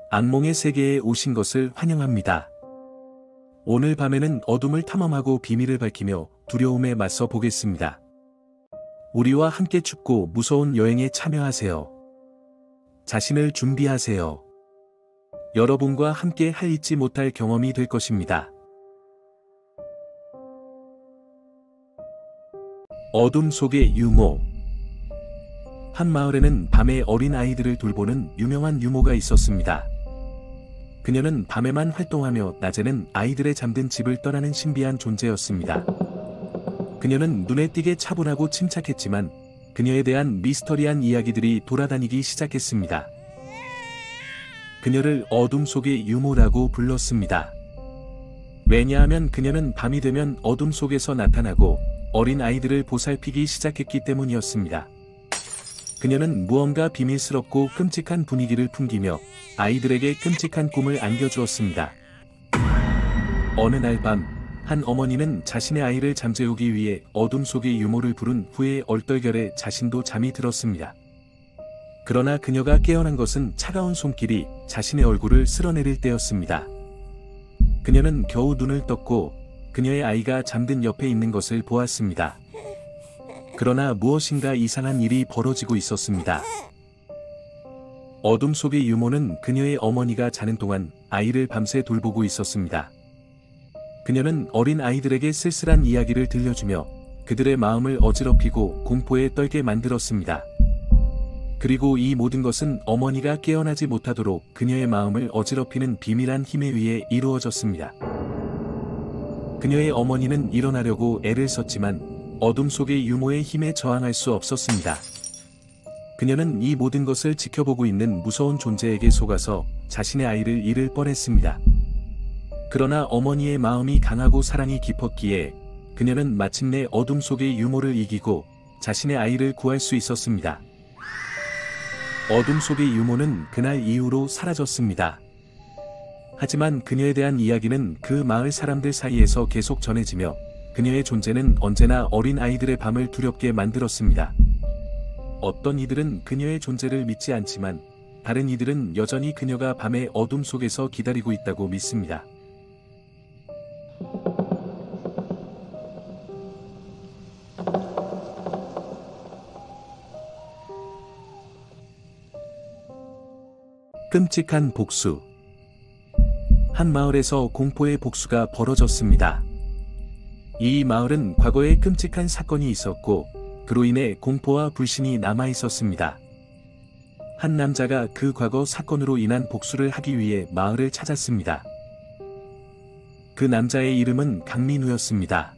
악몽의 세계에 오신 것을 환영합니다. 오늘 밤에는 어둠을 탐험하고 비밀을 밝히며 두려움에 맞서 보겠습니다. 우리와 함께 춥고 무서운 여행에 참여하세요. 자신을 준비하세요. 여러분과 함께 잊지 못할 경험이 될 것입니다. 어둠 속의 유모. 한 마을에는 밤에 어린 아이들을 돌보는 유명한 유모가 있었습니다. 그녀는 밤에만 활동하며 낮에는 아이들의 잠든 집을 떠나는 신비한 존재였습니다. 그녀는 눈에 띄게 차분하고 침착했지만 그녀에 대한 미스터리한 이야기들이 돌아다니기 시작했습니다. 그녀를 어둠 속의 유모라고 불렀습니다. 왜냐하면 그녀는 밤이 되면 어둠 속에서 나타나고 어린 아이들을 보살피기 시작했기 때문이었습니다. 그녀는 무언가 비밀스럽고 끔찍한 분위기를 풍기며 아이들에게 끔찍한 꿈을 안겨주었습니다. 어느 날 밤, 한 어머니는 자신의 아이를 잠재우기 위해 어둠 속의 유모를 부른 후에 얼떨결에 자신도 잠이 들었습니다. 그러나 그녀가 깨어난 것은 차가운 손길이 자신의 얼굴을 쓸어내릴 때였습니다. 그녀는 겨우 눈을 떴고 그녀의 아이가 잠든 옆에 있는 것을 보았습니다. 그러나 무엇인가 이상한 일이 벌어지고 있었습니다. 어둠 속의 유모는 그녀의 어머니가 자는 동안 아이를 밤새 돌보고 있었습니다. 그녀는 어린 아이들에게 쓸쓸한 이야기를 들려주며 그들의 마음을 어지럽히고 공포에 떨게 만들었습니다. 그리고 이 모든 것은 어머니가 깨어나지 못하도록 그녀의 마음을 어지럽히는 비밀한 힘에 의해 이루어졌습니다. 그녀의 어머니는 일어나려고 애를 썼지만 어둠 속의 유모의 힘에 저항할 수 없었습니다. 그녀는 이 모든 것을 지켜보고 있는 무서운 존재에게 속아서 자신의 아이를 잃을 뻔했습니다. 그러나 어머니의 마음이 강하고 사랑이 깊었기에 그녀는 마침내 어둠 속의 유모를 이기고 자신의 아이를 구할 수 있었습니다. 어둠 속의 유모는 그날 이후로 사라졌습니다. 하지만 그녀에 대한 이야기는 그 마을 사람들 사이에서 계속 전해지며 그녀의 존재는 언제나 어린 아이들의 밤을 두렵게 만들었습니다. 어떤 이들은 그녀의 존재를 믿지 않지만 다른 이들은 여전히 그녀가 밤의 어둠 속에서 기다리고 있다고 믿습니다. 끔찍한 복수. 한 마을에서 공포의 복수가 벌어졌습니다. 이 마을은 과거에 끔찍한 사건이 있었고 그로 인해 공포와 불신이 남아 있었습니다. 한 남자가 그 과거 사건으로 인한 복수를 하기 위해 마을을 찾았습니다. 그 남자의 이름은 강민우였습니다.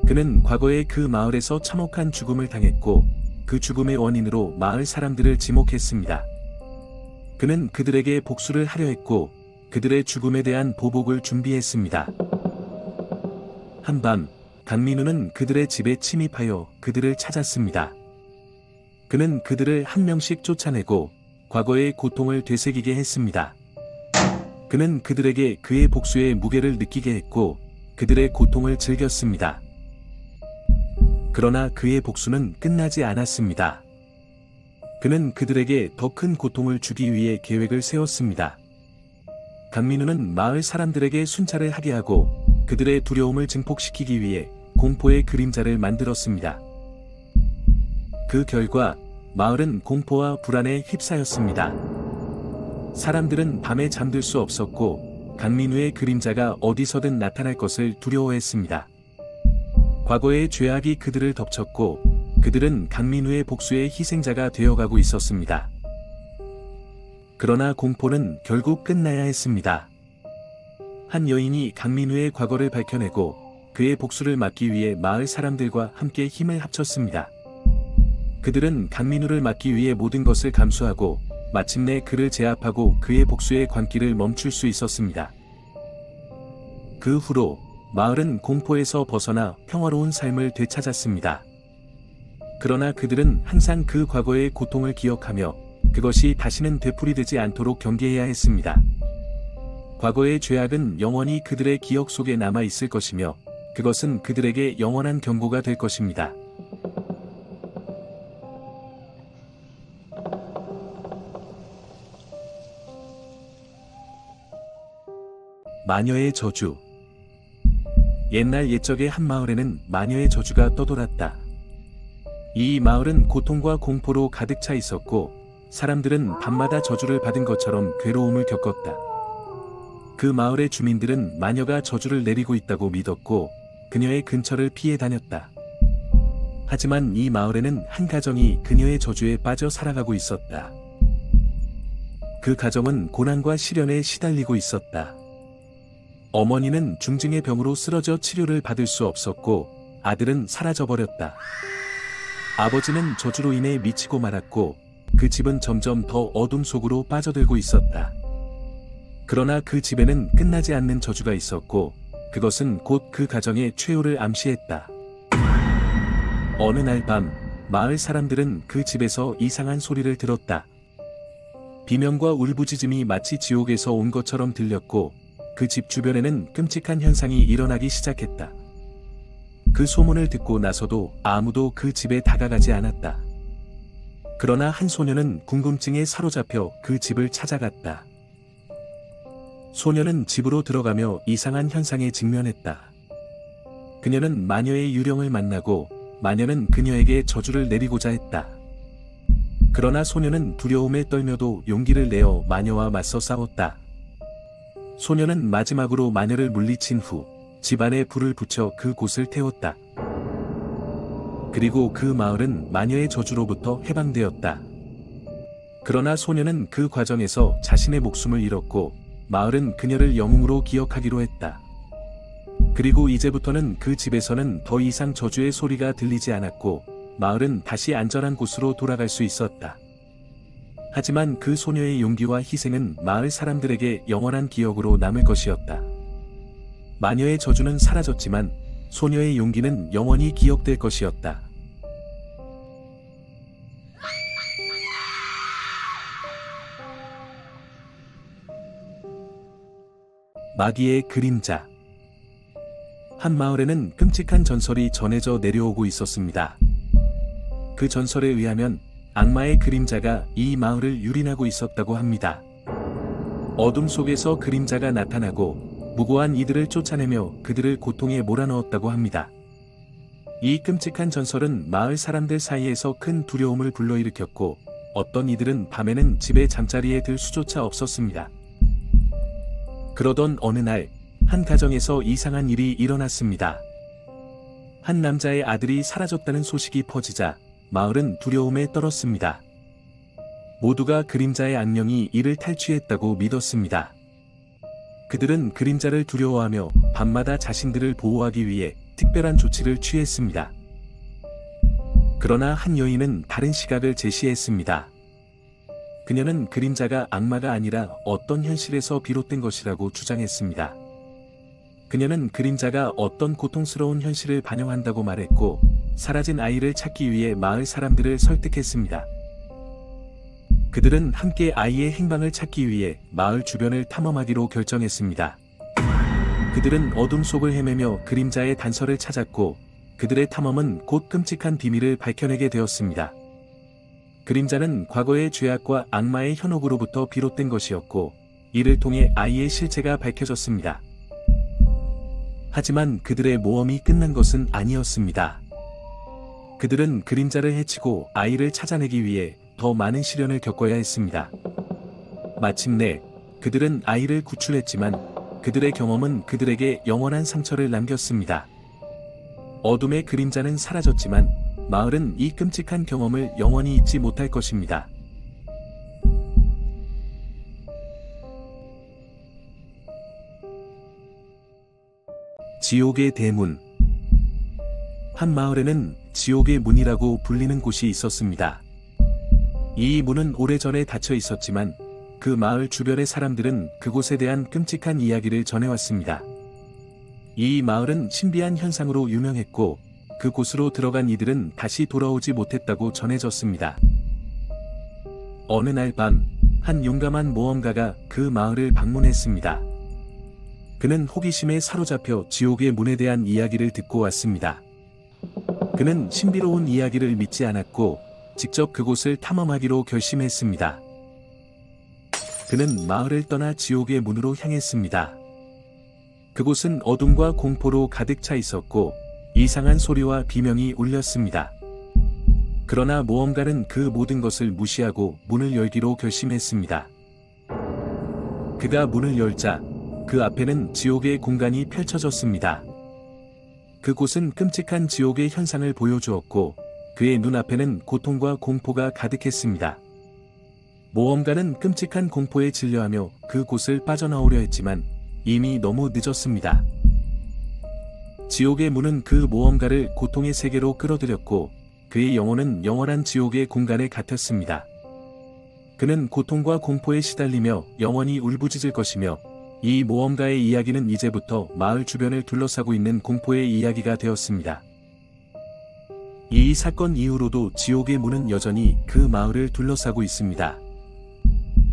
그는 과거에 그 마을에서 참혹한 죽음을 당했고 그 죽음의 원인으로 마을 사람들을 지목했습니다. 그는 그들에게 복수를 하려 했고 그들의 죽음에 대한 보복을 준비했습니다. 한밤, 강민우는 그들의 집에 침입하여 그들을 찾았습니다. 그는 그들을 한 명씩 쫓아내고 과거의 고통을 되새기게 했습니다. 그는 그들에게 그의 복수의 무게를 느끼게 했고 그들의 고통을 즐겼습니다. 그러나 그의 복수는 끝나지 않았습니다. 그는 그들에게 더 큰 고통을 주기 위해 계획을 세웠습니다. 강민우는 마을 사람들에게 순찰을 하게 하고 그들의 두려움을 증폭시키기 위해 공포의 그림자를 만들었습니다. 그 결과 마을은 공포와 불안에 휩싸였습니다. 사람들은 밤에 잠들 수 없었고 강민우의 그림자가 어디서든 나타날 것을 두려워했습니다. 과거의 죄악이 그들을 덮쳤고 그들은 강민우의 복수의 희생자가 되어가고 있었습니다. 그러나 공포는 결국 끝나야 했습니다. 한 여인이 강민우의 과거를 밝혀내고 그의 복수를 막기 위해 마을 사람들과 함께 힘을 합쳤습니다. 그들은 강민우를 막기 위해 모든 것을 감수하고 마침내 그를 제압하고 그의 복수의 광기를 멈출 수 있었습니다. 그 후로 마을은 공포에서 벗어나 평화로운 삶을 되찾았습니다. 그러나 그들은 항상 그 과거의 고통을 기억하며 그것이 다시는 되풀이되지 않도록 경계해야 했습니다. 과거의 죄악은 영원히 그들의 기억 속에 남아 있을 것이며 그것은 그들에게 영원한 경고가 될 것입니다. 마녀의 저주. 옛날 옛적의 한 마을에는 마녀의 저주가 떠돌았다. 이 마을은 고통과 공포로 가득 차 있었고 사람들은 밤마다 저주를 받은 것처럼 괴로움을 겪었다. 그 마을의 주민들은 마녀가 저주를 내리고 있다고 믿었고 그녀의 근처를 피해 다녔다. 하지만 이 마을에는 한 가정이 그녀의 저주에 빠져 살아가고 있었다. 그 가정은 고난과 시련에 시달리고 있었다. 어머니는 중증의 병으로 쓰러져 치료를 받을 수 없었고 아들은 사라져버렸다. 아버지는 저주로 인해 미치고 말았고 그 집은 점점 더 어둠 속으로 빠져들고 있었다. 그러나 그 집에는 끝나지 않는 저주가 있었고 그것은 곧 그 가정의 최후를 암시했다. 어느 날 밤 마을 사람들은 그 집에서 이상한 소리를 들었다. 비명과 울부짖음이 마치 지옥에서 온 것처럼 들렸고 그 집 주변에는 끔찍한 현상이 일어나기 시작했다. 그 소문을 듣고 나서도 아무도 그 집에 다가가지 않았다. 그러나 한 소녀는 궁금증에 사로잡혀 그 집을 찾아갔다. 소녀는 집으로 들어가며 이상한 현상에 직면했다. 그녀는 마녀의 유령을 만나고 마녀는 그녀에게 저주를 내리고자 했다. 그러나 소녀는 두려움에 떨며도 용기를 내어 마녀와 맞서 싸웠다. 소녀는 마지막으로 마녀를 물리친 후 집안에 불을 붙여 그 곳을 태웠다. 그리고 그 마을은 마녀의 저주로부터 해방되었다. 그러나 소녀는 그 과정에서 자신의 목숨을 잃었고 마을은 그녀를 영웅으로 기억하기로 했다. 그리고 이제부터는 그 집에서는 더 이상 저주의 소리가 들리지 않았고 마을은 다시 안전한 곳으로 돌아갈 수 있었다. 하지만 그 소녀의 용기와 희생은 마을 사람들에게 영원한 기억으로 남을 것이었다. 마녀의 저주는 사라졌지만 소녀의 용기는 영원히 기억될 것이었다. 마귀의 그림자. 한 마을에는 끔찍한 전설이 전해져 내려오고 있었습니다. 그 전설에 의하면 악마의 그림자가 이 마을을 유린하고 있었다고 합니다. 어둠 속에서 그림자가 나타나고 무고한 이들을 쫓아내며 그들을 고통에 몰아넣었다고 합니다. 이 끔찍한 전설은 마을 사람들 사이에서 큰 두려움을 불러일으켰고 어떤 이들은 밤에는 집에 잠자리에 들 수조차 없었습니다. 그러던 어느 날 한 가정에서 이상한 일이 일어났습니다. 한 남자의 아들이 사라졌다는 소식이 퍼지자 마을은 두려움에 떨었습니다. 모두가 그림자의 악령이 이를 탈취했다고 믿었습니다. 그들은 그림자를 두려워하며 밤마다 자신들을 보호하기 위해 특별한 조치를 취했습니다. 그러나 한 여인은 다른 시각을 제시했습니다. 그녀는 그림자가 악마가 아니라 어떤 현실에서 비롯된 것이라고 주장했습니다. 그녀는 그림자가 어떤 고통스러운 현실을 반영한다고 말했고 사라진 아이를 찾기 위해 마을 사람들을 설득했습니다. 그들은 함께 아이의 행방을 찾기 위해 마을 주변을 탐험하기로 결정했습니다. 그들은 어둠 속을 헤매며 그림자의 단서를 찾았고 그들의 탐험은 곧 끔찍한 비밀을 밝혀내게 되었습니다. 그림자는 과거의 죄악과 악마의 현혹으로부터 비롯된 것이었고 이를 통해 아이의 실체가 밝혀졌습니다. 하지만 그들의 모험이 끝난 것은 아니었습니다. 그들은 그림자를 해치고 아이를 찾아내기 위해 더 많은 시련을 겪어야 했습니다. 마침내 그들은 아이를 구출했지만 그들의 경험은 그들에게 영원한 상처를 남겼습니다. 어둠의 그림자는 사라졌지만 마을은 이 끔찍한 경험을 영원히 잊지 못할 것입니다. 지옥의 대문. 한 마을에는 지옥의 문이라고 불리는 곳이 있었습니다. 이 문은 오래전에 닫혀 있었지만 그 마을 주변의 사람들은 그곳에 대한 끔찍한 이야기를 전해왔습니다. 이 마을은 신비한 현상으로 유명했고 그곳으로 들어간 이들은 다시 돌아오지 못했다고 전해졌습니다. 어느 날 밤, 한 용감한 모험가가 그 마을을 방문했습니다. 그는 호기심에 사로잡혀 지옥의 문에 대한 이야기를 듣고 왔습니다. 그는 신비로운 이야기를 믿지 않았고 직접 그곳을 탐험하기로 결심했습니다. 그는 마을을 떠나 지옥의 문으로 향했습니다. 그곳은 어둠과 공포로 가득 차 있었고 이상한 소리와 비명이 울렸습니다. 그러나 모험가는 그 모든 것을 무시하고 문을 열기로 결심했습니다. 그가 문을 열자 그 앞에는 지옥의 공간이 펼쳐졌습니다. 그곳은 끔찍한 지옥의 현상을 보여주었고 그의 눈앞에는 고통과 공포가 가득했습니다. 모험가는 끔찍한 공포에 질려하며 그곳을 빠져나오려 했지만 이미 너무 늦었습니다. 지옥의 문은 그 모험가를 고통의 세계로 끌어들였고 그의 영혼은 영원한 지옥의 공간에 갇혔습니다. 그는 고통과 공포에 시달리며 영원히 울부짖을 것이며 이 모험가의 이야기는 이제부터 마을 주변을 둘러싸고 있는 공포의 이야기가 되었습니다. 이 사건 이후로도 지옥의 문은 여전히 그 마을을 둘러싸고 있습니다.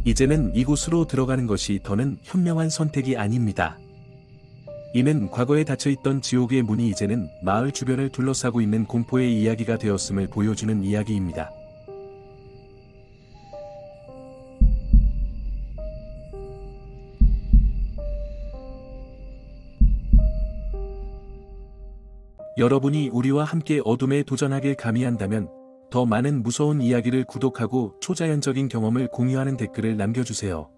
이제는 이곳으로 들어가는 것이 더는 현명한 선택이 아닙니다. 이는 과거에 닫혀있던 지옥의 문이 이제는 마을 주변을 둘러싸고 있는 공포의 이야기가 되었음을 보여주는 이야기입니다. 여러분이 우리와 함께 어둠에 도전하길 감히한다면 더 많은 무서운 이야기를 구독하고 초자연적인 경험을 공유하는 댓글을 남겨주세요.